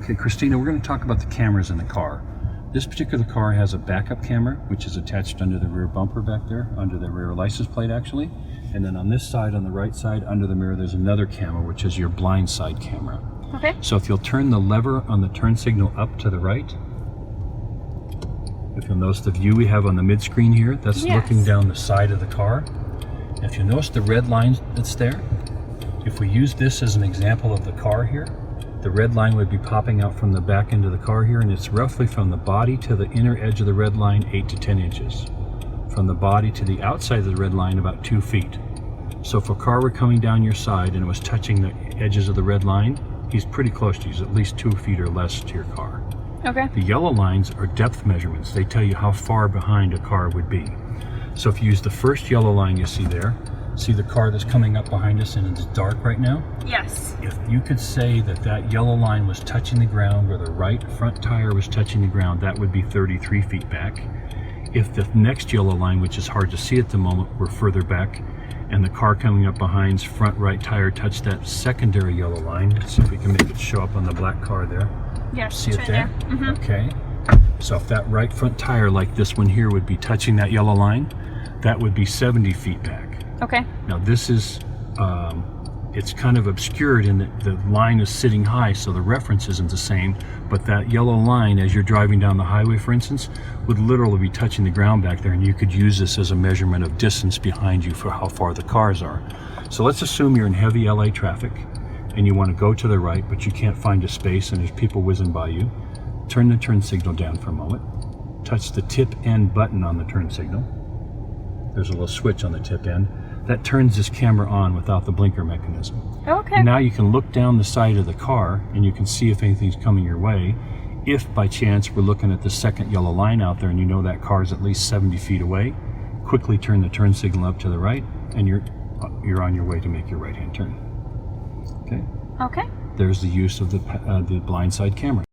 Okay, Christina, we're going to talk about the cameras in the car. This particular car has a backup camera, which is attached under the rear bumper back there, under the rear license plate actually. And then on this side, on the right side, under the mirror, there's another camera, which is your blind side camera. Okay. So if you'll turn the lever on the turn signal up to the right, if you'll notice the view we have on the mid screen here, that's looking down the side of the car. And if you notice the red line that's there, if we use this as an example of the car here, the red line would be popping out from the back end of the car here, and it's roughly from the body to the inner edge of the red line 8 to 10 inches. From the body to the outside of the red line about 2 feet. So if a car were coming down your side and it was touching the edges of the red line, he's pretty close to you. He's at least 2 feet or less to your car. Okay. The yellow lines are depth measurements. They tell you how far behind a car would be. So if you use the first yellow line you see there, see the car that's coming up behind us and it's dark right now? Yes. If you could say that that yellow line was touching the ground where the right front tire was touching the ground, that would be 33 feet back. If the next yellow line, which is hard to see at the moment, were further back, and the car coming up behind's front right tire touched that secondary yellow line, let's see if we can make it show up on the black car there. Yes, see it right there? Mm-hmm. Okay. So if that right front tire, like this one here, would be touching that yellow line, that would be 70 feet back. Okay. Now this is, it's kind of obscured in that the line is sitting high, so the reference isn't the same, but that yellow line, as you're driving down the highway, for instance, would literally be touching the ground back there, and you could use this as a measurement of distance behind you for how far the cars are. So let's assume you're in heavy LA traffic, and you want to go to the right, but you can't find a space, and there's people whizzing by you. Turn the turn signal down for a moment. Touch the tip end button on the turn signal. There's a little switch on the tip end. That turns this camera on without the blinker mechanism. Okay. Now you can look down the side of the car and you can see if anything's coming your way. If by chance we're looking at the second yellow line out there and you know that car is at least 70 feet away, quickly turn the turn signal up to the right and you're on your way to make your right-hand turn. Okay. Okay. There's the use of the blind side camera.